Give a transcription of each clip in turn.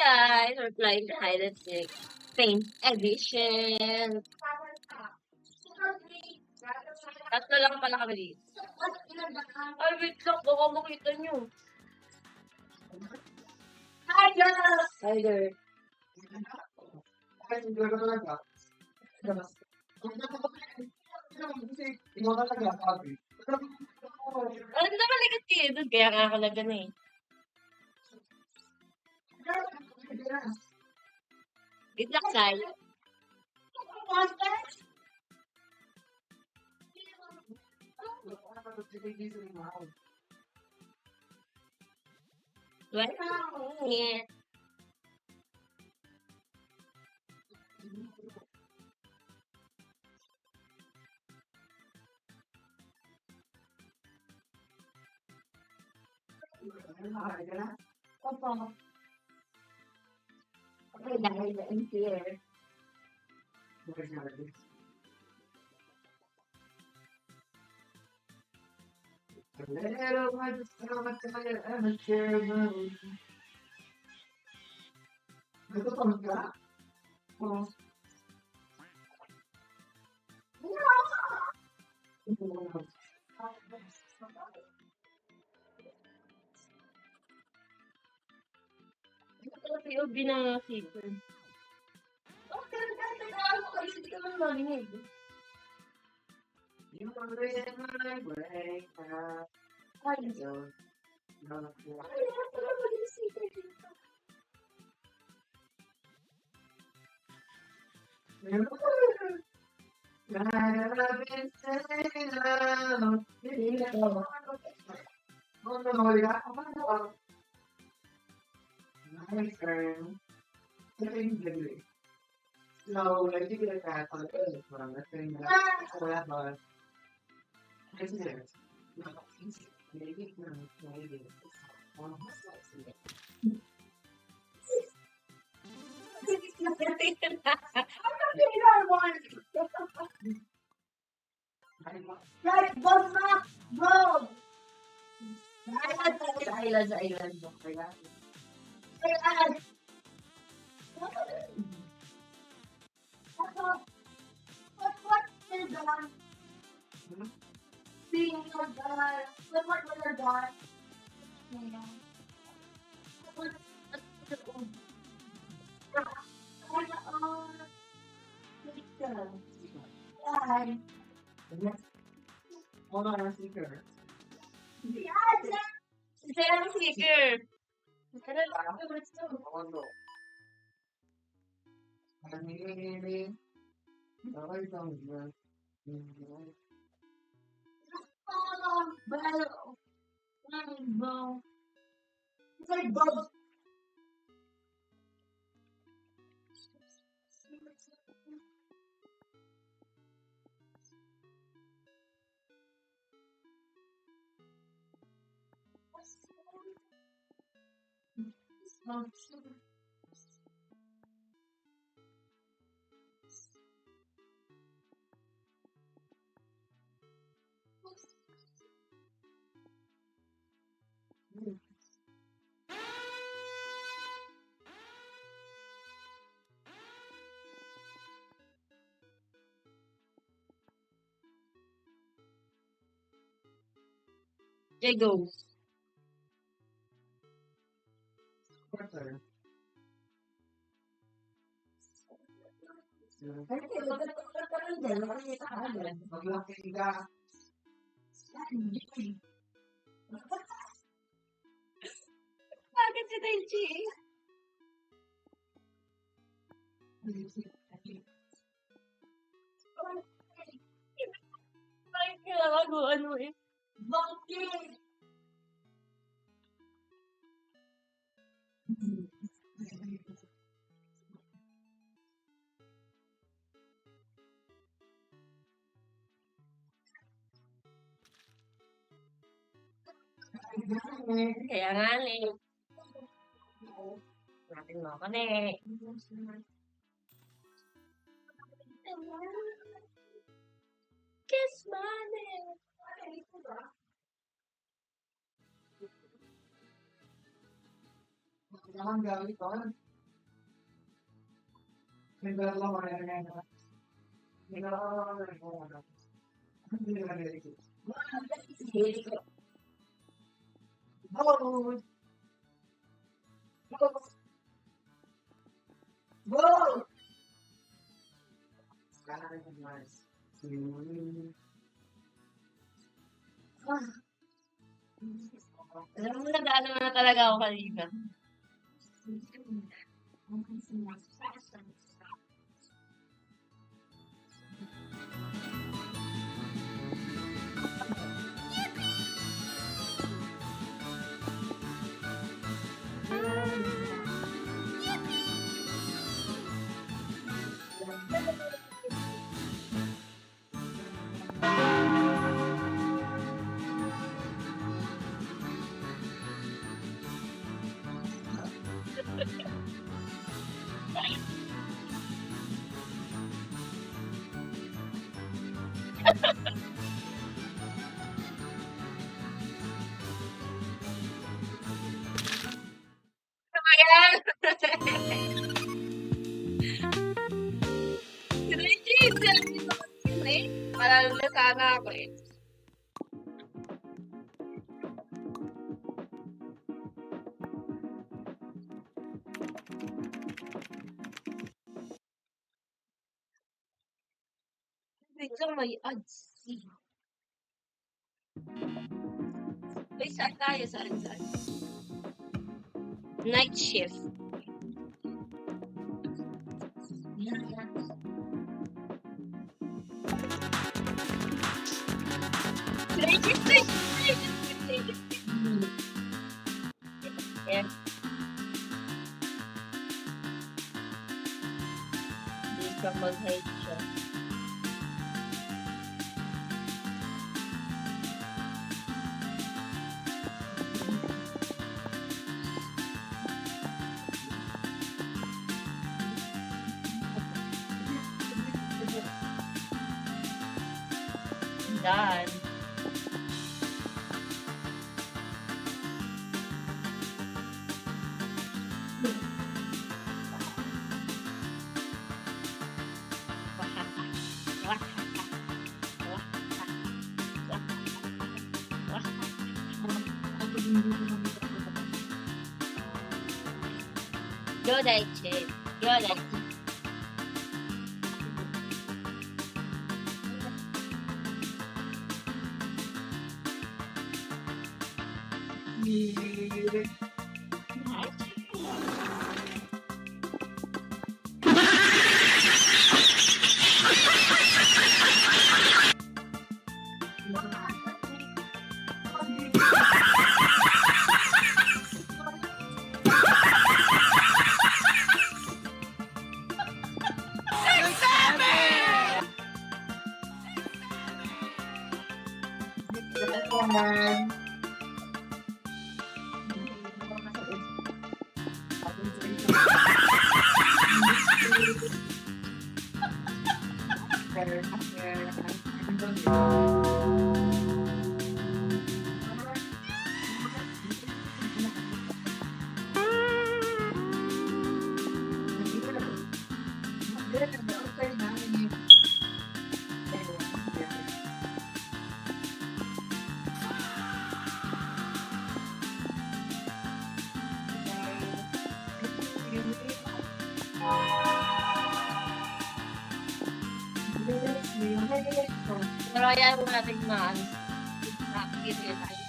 guys! We're playing the hide and seek paint edition. Tatlo lang pala kami dito. Ay, wait lang. Baka makita nyo. Hi, girl! Hi there. Alam naman agad kayo doon. Kaya nga ako na gano'n eh. Good luck, Sai. What? Yeah. Opo. Okay, dahil na in here. Oh. Ito POV ng season. Oh, kaya ko kasi hindi ka lang narinig. Right, what's up, bro? Island. What is that? Being your dad. What was your dad? Saya speaker. Okay, go. Bakit si Taichi? Bakit kailangan ko ano eh? Bakit? Kaya nga eh. Natin mo ako na eh. Kiss money. Kailangan gamit ko. Alam mo, nag-ano na talaga ako kanina. Ayan! Si Reggie, sabi ko kasi eh. Parang na sana ako eh. Wait lang, may ads. Wait, saan tayo? Saan? Night shift. Yan. Hindi ka mag-hide siya. Done. Yodachi. Pero ayaw mo natin maano. Nakikita tayo.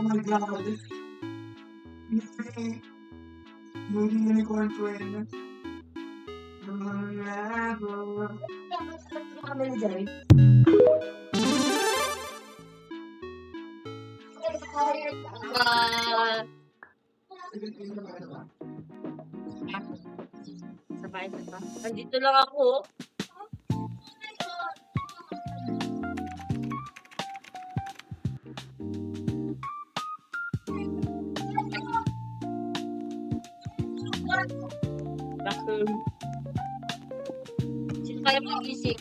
Kami ni Jerry. Sabay na ba? Andito lang ako. Bathroom. Sino kaya mo isip?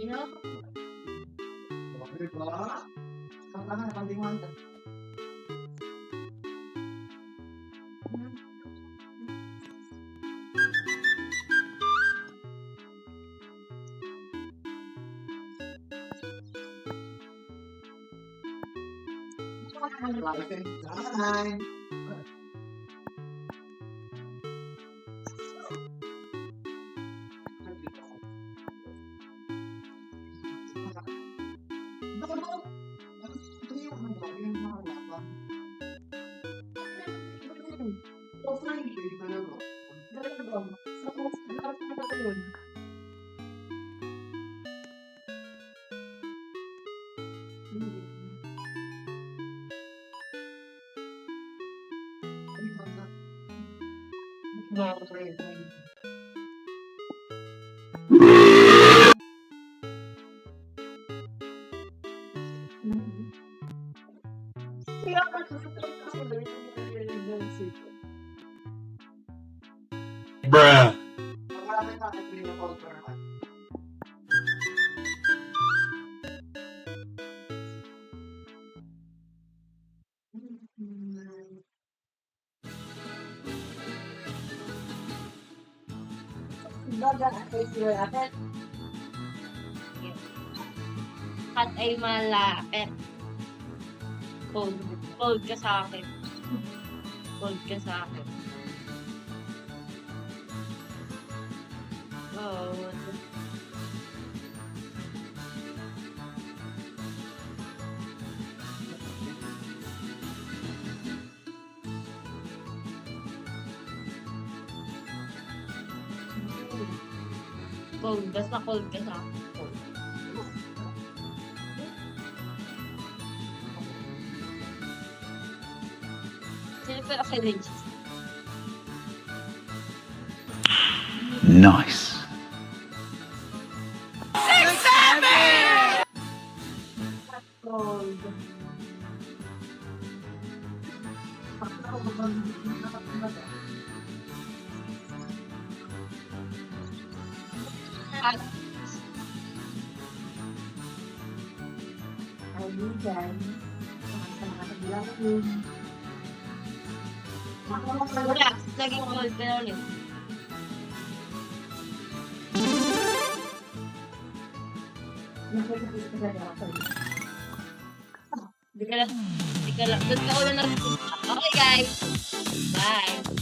You know? Bruh. At ay malapit. Cold. Cold ka sa akin. Cold ka sa akin. Oh. Cold. Basta cold ka sa akin. Cold. Sino pa ako Nice. cold. At kaibigan, relax, laging cold ka na ulit. Di ka lang, doon ka ulit nag- Okay guys, bye.